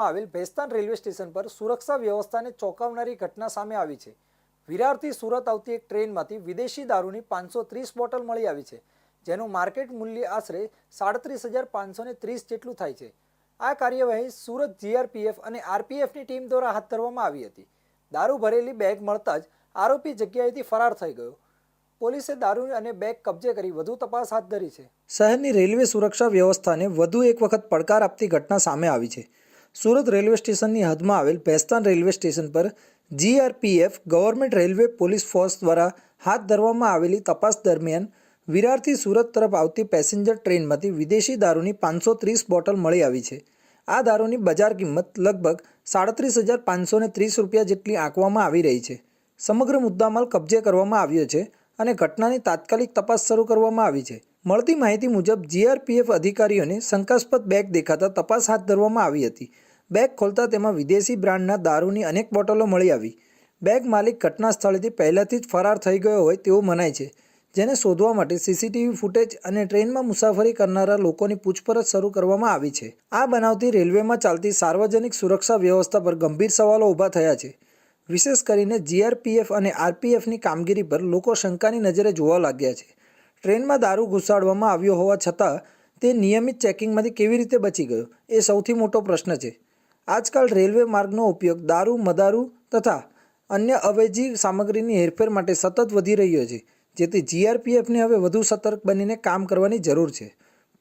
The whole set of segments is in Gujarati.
આવેલ ભેસ્તાન રેલવે સ્ટેશન પર સુરક્ષા વ્યવસ્થાને ચોંકાવનારી ઘટના સામે આવી છે। વિરારથી સુરત આવતી એક ટ્રેનમાંથી વિદેશી દારૂની 530 બોટલ મળી આવી છે, જેનું માર્કેટ મૂલ્ય આશરે 37,530 જેટલું થાય છે। આ કાર્યવાહી સુરત જીઆરપીએફ અને આરપીએફની ટીમ દ્વારા હાથ ધરવામાં આવી હતી। દારૂ ભરેલી બેગ મળતા જ આરોપી જગ્યાએથી ફરાર થઈ ગયો। પોલીસે દારૂ અને બેગ કબજે કરી વધુ તપાસ હાથ ધરી છે। શહેરની રેલવે સુરક્ષા વ્યવસ્થાને વધુ એક વખત પડકાર આપતી ઘટના સામે આવી છે। સુરત રેલવે સ્ટેશનની હદમાં આવેલ ભેસ્તાન રેલવે સ્ટેશન પર જીઆરપીએફ ગવર્મેન્ટ રેલવે પોલીસ ફોર્સ દ્વારા હાથ ધરવામાં આવેલી તપાસ દરમિયાન વિરારથી સુરત તરફ આવતી પેસેન્જર ટ્રેનમાંથી વિદેશી દારૂની 530 બોટલ મળી આવી છે। આ દારૂની બજાર કિંમત લગભગ 37,530 રૂપિયા જેટલી આંકવામાં આવી રહી છે। સમગ્ર મુદ્દામાલ કબજે કરવામાં આવ્યો છે અને ઘટનાની તાત્કાલિક તપાસ શરૂ કરવામાં આવી છે। મળતી માહિતી મુજબ જીઆરપીએફ અધિકારીઓને શંકાસ્પદ બેગ દેખાતા તપાસ હાથ ધરવામાં આવી હતી। બેગ ખોલતા તેમાં વિદેશી બ્રાન્ડના દારૂની અનેક બોટલો મળી આવી। બેગ માલિક ઘટના સ્થળેથી પહેલાથી જ ફરાર થઈ ગયો હોય તેવું મનાય છે, જેને શોધવા માટે સીસીટીવી ફૂટેજ અને ટ્રેનમાં મુસાફરી કરનારા લોકોની પૂછપરછ શરૂ કરવામાં આવી છે। આ બનાવથી રેલવેમાં ચાલતી સાર્વજનિક સુરક્ષા વ્યવસ્થા પર ગંભીર સવાલો ઊભા થયા છે। વિશેષ કરીને જીઆરપીએફ અને આરપીએફની કામગીરી પર લોકો શંકાની નજરે જોવા લાગ્યા છે। ટ્રેનમાં દારૂ ઘુસાડવામાં આવ્યો હોવા છતાં તે નિયમિત ચેકિંગમાંથી કેવી રીતે બચી ગયો, એ સૌથી મોટો પ્રશ્ન છે। આજકાલ રેલવે માર્ગનો ઉપયોગ દારૂ, મદારૂ તથા અન્ય અવેજી સામગ્રીની હેરફેર માટે સતત વધી રહ્યો છે, જેથી જીઆરપીએફને હવે વધુ સતર્ક બનીને કામ કરવાની જરૂર છે।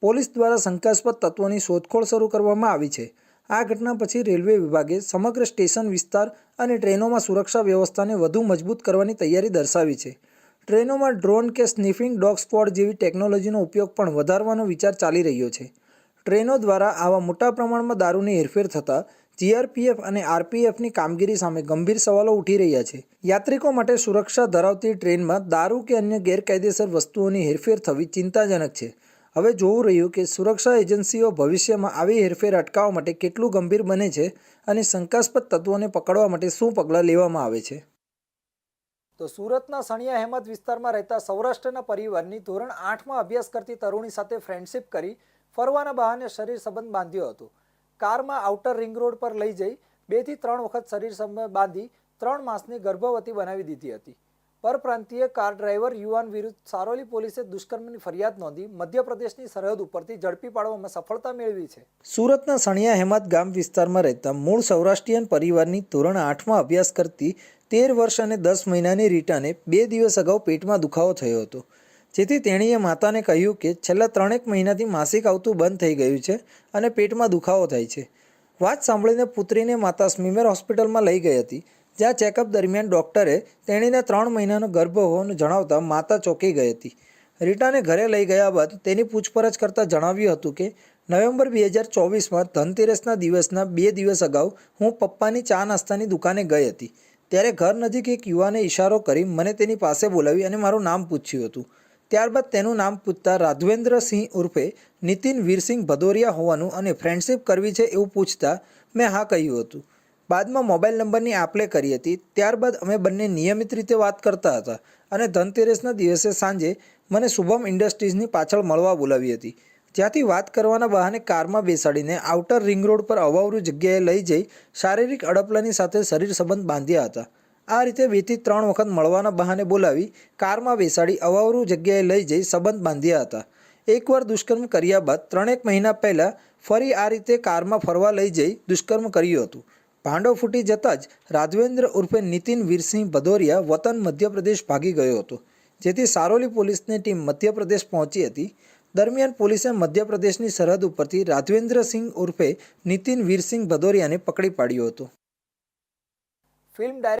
પોલીસ દ્વારા શંકાસ્પદ તત્વોની શોધખોળ શરૂ કરવામાં આવી છે। આ ઘટના પછી રેલવે વિભાગે સમગ્ર સ્ટેશન વિસ્તાર અને ટ્રેનોમાં સુરક્ષા વ્યવસ્થાને વધુ મજબૂત કરવાની તૈયારી દર્શાવી છે। ટ્રેનોમાં ડ્રોન કે સ્નિફિંગ ડોગ સ્ક્વોડ જેવી ટેકનોલોજીનો ઉપયોગ પણ વધારવાનો વિચાર ચાલી રહ્યો છે। ટ્રેનો દ્વારા આવા મોટા પ્રમાણમાં દારૂની હેરફેર થતાં જીઆરપીએફ અને આરપીએફની કામગીરી સામે ગંભીર સવાલો ઉઠી રહ્યા છે। યાત્રિકો માટે સુરક્ષા ધરાવતી ટ્રેનમાં દારૂ કે અન્ય ગેરકાયદેસર વસ્તુઓની હેરફેર થવી ચિંતાજનક છે। હવે જોવું રહ્યું કે સુરક્ષા એજન્સીઓ ભવિષ્યમાં આવી હેરફેર અટકાવવા માટે કેટલું ગંભીર બને છે અને શંકાસ્પદ તત્વોને પકડવા માટે શું પગલાં લેવામાં આવે છે। તો સુરતના સણિયા અહેમદ વિસ્તારમાં રહેતા સૌરાષ્ટ્રના પરિવારની ધોરણ 8માં અભ્યાસ કરતી તરુણી સાથે ફ્રેન્ડશિપ કરી ફરવાના બહાને શરીર સંબંધ બાંધ્યો હતો। કારમાં આઉટર રિંગ રોડ પર લઈ જઈ 2 થી 3 વખત શરીર સંબંધ બાંધી 3 માસની ગર્ભવતી બનાવી દીધી હતી। પરપ્રાંતીય કાર ડ્રાઈવર યુવાન વિરુદ્ધ સારોલી પોલીસે દુષ્કર્મની ફરિયાદ નોંધી મધ્યપ્રદેશની સરહદ ઉપરથી ઝડપી પાડવામાં સફળતા મેળવી છે। સુરતના સણિયા અહેમદ ગામ વિસ્તારમાં રહેતા મૂળ સૌરાષ્ટ્રીયન પરિવારની ધોરણ 8માં અભ્યાસ કરતી 13 વર્ષ અને 10 મહિનાની રીટાને 2 દિવસ અગાઉ પેટમાં દુખાવો થયો હતો, જેથી તેણીએ માતાને કહ્યું કે છેલ્લા 3 મહિનાથી માસિક આવતું બંધ થઈ ગયું છે અને પેટમાં દુખાવો થાય છે। વાત સાંભળીને પુત્રીને માતા સ્મીમેર હોસ્પિટલમાં લઈ ગઈ હતી, જ્યાં ચેકઅપ દરમિયાન ડૉક્ટરે તેણીને 3 મહિનાનો ગર્ભ હોવાનું જણાવતા માતા ચોંકી ગઈ હતી। રીટાને ઘરે લઈ ગયા બાદ તેની પૂછપરછ કરતાં જણાવ્યું હતું કે નવેમ્બર 2024માં ધનતેરસના દિવસના 2 દિવસ અગાઉ હું પપ્પાની ચા નાસ્તાની દુકાને ગઈ હતી, ત્યારે ઘર નજીક એક યુવાને ઇશારો કરી મને તેની પાસે બોલાવી અને મારું નામ પૂછ્યું હતું। ત્યારબાદ તેનું નામ પૂછતા રાઘવેન્દ્ર સિંહ ઉર્ફે નીતિન વીરસિંહ ભદૌરિયા હોવાનું અને ફ્રેન્ડશિપ કરવી છે એવું પૂછતા મેં હા કહ્યું હતું। બાદમાં મોબાઈલ નંબરની આપ-લે કરી હતી। ત્યારબાદ અમે બંને નિયમિત રીતે વાત કરતા હતા અને ધનતેરસના દિવસે સાંજે મને શુભમ ઇન્ડસ્ટ્રીઝની પાછળ મળવા બોલાવી હતી, જ્યાંથી વાત કરવાના બહાને કારમાં બેસાડીને આઉટર રિંગ રોડ પર અવાવરૂ જગ્યાએ લઈ જઈ શારીરિક અડપલાની સાથે શરીર સંબંધ બાંધ્યા હતા। આ રીતે 2 થી 3 વખત મળવાના બહાને બોલાવી કારમાં બેસાડી અવાવરૂ જગ્યાએ લઈ જઈ સંબંધ બાંધ્યા હતા। એકવાર દુષ્કર્મ કર્યા બાદ 3 મહિના પહેલાં ફરી આ રીતે કારમાં ફરવા લઈ જઈ દુષ્કર્મ કર્યું હતું। ભાંડો ફૂટી જતાં જ રાઘવેન્દ્ર ઉર્ફે નીતિન વીરસિંહ ભદૌરિયા વતન મધ્યપ્રદેશ ભાગી ગયો હતો, જેથી સારોલી પોલીસની ટીમ મધ્યપ્રદેશ પહોંચી હતી। દરમિયાન પોલીસે મધ્યપ્રદેશની સરહદ ઉપરથી રાઘવેન્દ્ર સિંહ ઉર્ફે નીતિન વીરસિંહ ભદૌરિયાને પકડી પાડ્યો હતો। ફિલ્મ